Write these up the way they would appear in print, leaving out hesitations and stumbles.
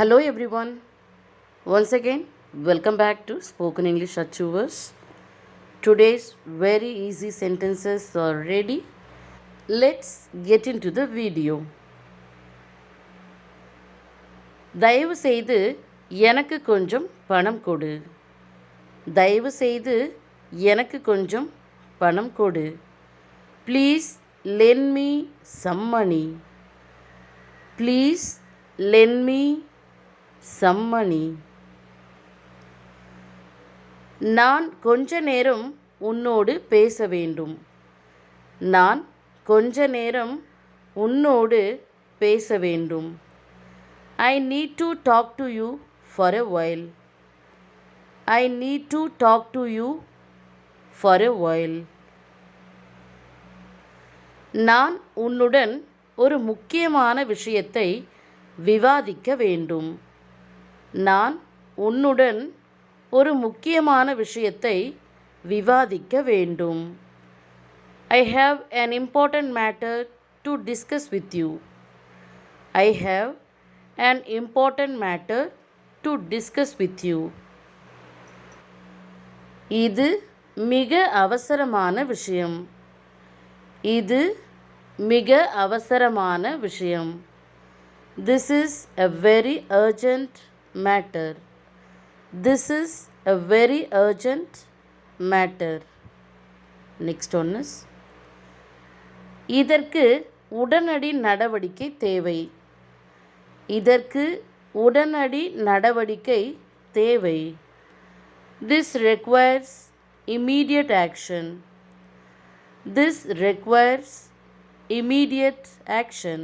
Hello everyone. Once again, welcome back to Spoken English Achievers. Today's very easy sentences are ready. Let's get into the video. தயவு செய்து எனக்கு கொஞ்சம் பணம் கொடு. தயவு செய்து எனக்கு கொஞ்சம் பணம் கொடு. Please lend me some money. Please lend me some money. நான் கொஞ்ச நேரம் உன்னோடு பேச வேண்டும். நான் கொஞ்ச நேரம் உன்னோடு பேச வேண்டும். I need to talk to you for a while. I need to talk to you for a while. நான் உன்னுடன் ஒரு முக்கியமான விஷயத்தை விவாதிக்க வேண்டும். நான் உன்னுடன் ஒரு முக்கியமான விஷயத்தை விவாதிக்க வேண்டும். I have an important matter to discuss with you. I have an important matter to discuss with you. இது மிக அவசரமான விஷயம். இது மிக அவசரமான விஷயம். This is a very urgent matter. This is a very urgent matter. Next one is இதற்கு உடனடி நடவடிக்கை தேவை. இதற்கு உடனடி நடவடிக்கை தேவை. This requires immediate action. This requires immediate action.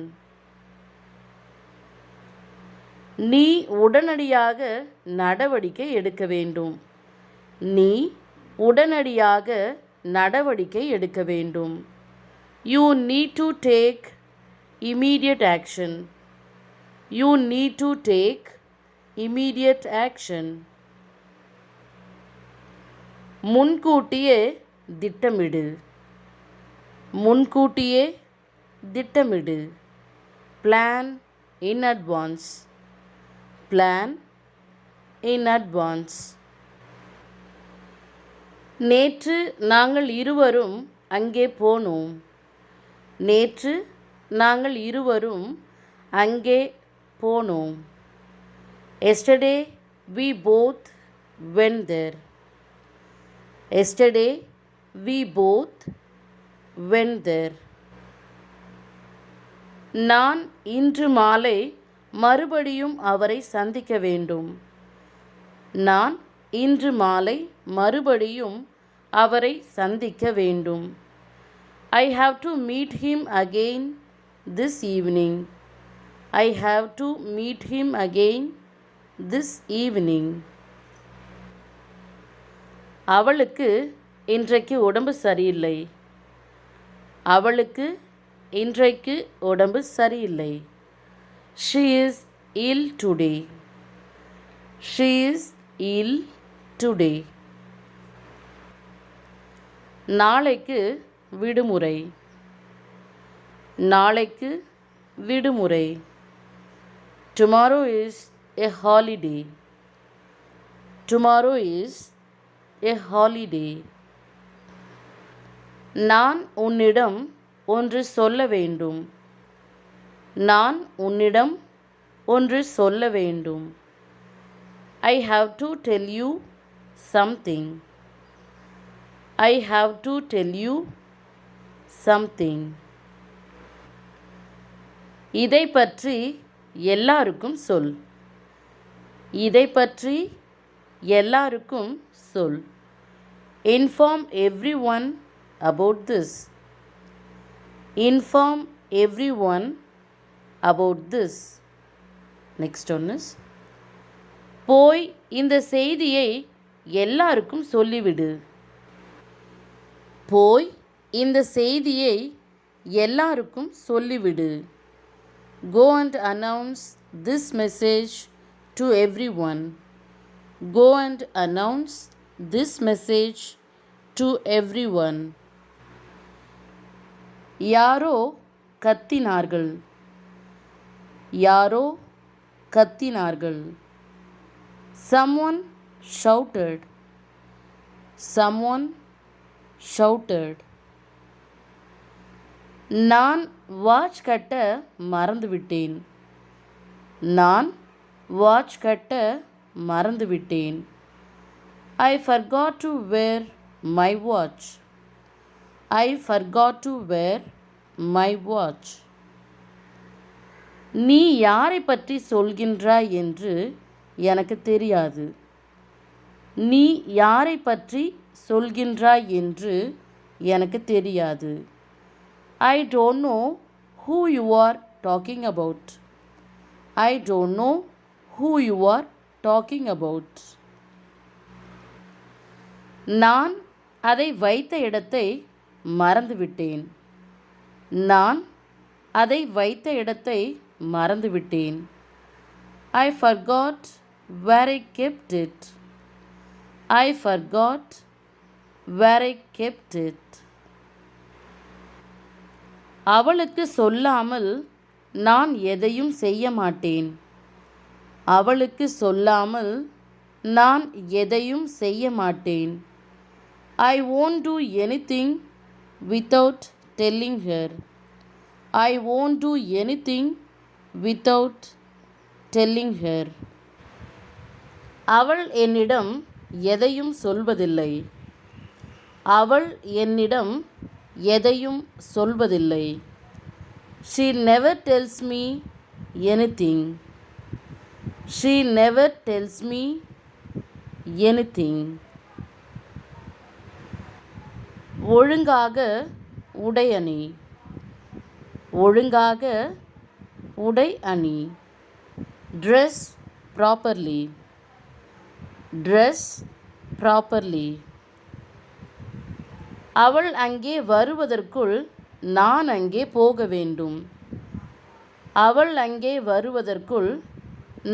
நீ உடனடியாக நடவடிக்கை எடுக்க வேண்டும். நீ உடனடியாக நடவடிக்கை எடுக்க வேண்டும். You need to take immediate action. You need to take immediate action. முன்கூட்டியே திட்டமிடு. முன்கூட்டியே திட்டமிடு. Plan in advance. Plan in advance. நேற்று நாங்கள் இருவரும் அங்கே போனோம். நேற்று நாங்கள் இருவரும் அங்கே போனோம். Yesterday we both went there. Yesterday we both went there. நான் இன்று மாலை மறுபடியும் அவரை சந்திக்க வேண்டும். நான் இன்று மாலை மறுபடியும் அவரை சந்திக்க வேண்டும். I have to meet him again this evening. I have to meet him again this evening. அவளுக்கு இன்றைக்கு உடம்பு சரியில்லை. அவளுக்கு இன்றைக்கு உடம்பு சரியில்லை. She is ill today. She is ill today. நாளைக்கு விடுமுறை. நாளைக்கு விடுமுறை. Tomorrow is a holiday. Tomorrow is a holiday. நான் உன்னிடம் ஒன்று சொல்ல வேண்டும். நான் உன்னிடம் ஒன்று சொல்ல வேண்டும். I have to tell you something. I have to tell you something. இதை பற்றி எல்லாருக்கும் சொல். இதை பற்றி எல்லாருக்கும் சொல். Inform everyone about this. Inform everyone about this. Next one is போய் இந்த செய்தியை எல்லாருக்கும் சொல்லிவிடு. போய் இந்த செய்தியை எல்லாருக்கும் சொல்லிவிடு. Go and announce this message to everyone. Go and announce this message to everyone. யாரோ கத்தினார்கள். யாரோ கத்தினார்கள். Someone shouted. Someone shouted. நான் வாட்ச் கட்ட மறந்துவிட்டேன். நான் வாட்ச் கட்ட மறந்துவிட்டேன். I forgot to wear my watch. I forgot to wear my watch. நீ யாரை பற்றி சொல்கின்றாய் என்று எனக்கு தெரியாது. நீ யாரை பற்றி சொல்கின்றாய் என்று எனக்கு தெரியாது. I don't know who you are talking about. I don't know who you are talking about. நான் அதை வைத்த இடத்தை மறந்துவிட்டேன். நான் அதை வைத்த இடத்தை மறந்துவிட்டேன். I forgot where I kept it. I forgot where I kept it. அவளுக்கு சொல்லாமல் நான் எதையும் செய்ய மாட்டேன். அவளுக்கு சொல்லாமல் நான் எதையும் செய்ய மாட்டேன். I won't do anything without telling her. I won't do anything without telling her. அவள் என்னிடம் எதையும் சொல்வதில்லை. அவள் என்னிடம் எதையும் சொல்வதில்லை. She never tells me anything. She never tells me anything. ஒழுங்காக உடை அணி. ஒழுங்காக உடை அணி. Dress properly. Dress properly. அவள் அங்கே வருவதற்குள் நான் அங்கே போக வேண்டும். அவள் அங்கே வருவதற்குள்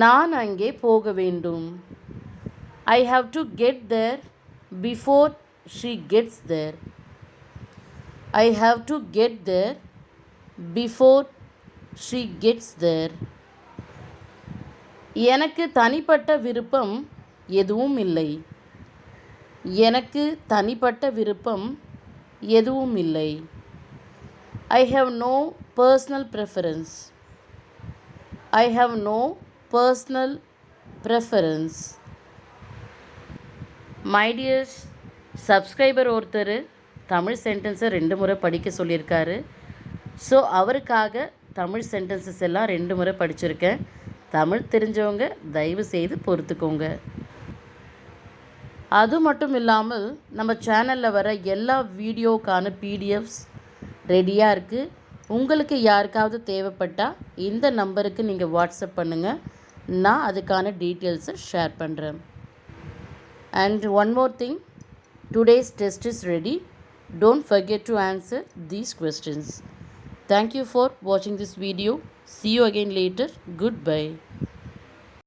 நான் அங்கே போக வேண்டும். I have to get there before she gets there. I have to get there before she gets there. எனக்கு தனிப்பட்ட விருப்பம் எதுவும் இல்லை. எனக்கு தனிப்பட்ட விருப்பம் எதுவும் இல்லை. I have no personal preference. I have no personal preference. My dears, subscriber ஒருத்தர் தமிழ் சென்டென்ஸை 2 முறை படிக்க சொல்லியிருக்காரு. ஸோ அவருக்காக தமிழ் சென்டென்சஸ் எல்லாம் 2 முறை படிச்சிருக்கேன். தமிழ் தெரிஞ்சவங்க தயவு செய்து பொறுத்துக்கோங்க. அது மட்டும் இல்லாமல் நம்ம சேனலில் வர எல்லா வீடியோக்கான பிடிஎஃப்ஸ் ரெடியாக இருக்குது. உங்களுக்கு யாருக்காவது தேவைப்பட்டால் இந்த நம்பருக்கு நீங்கள் வாட்ஸ்அப் பண்ணுங்கள். நான் அதுக்கான டீட்டெயில்ஸை ஷேர் பண்ணுறேன். And one more thing, today's test is ready. Don't forget to answer these questions. Thank you for watching this video. See you again later. Goodbye.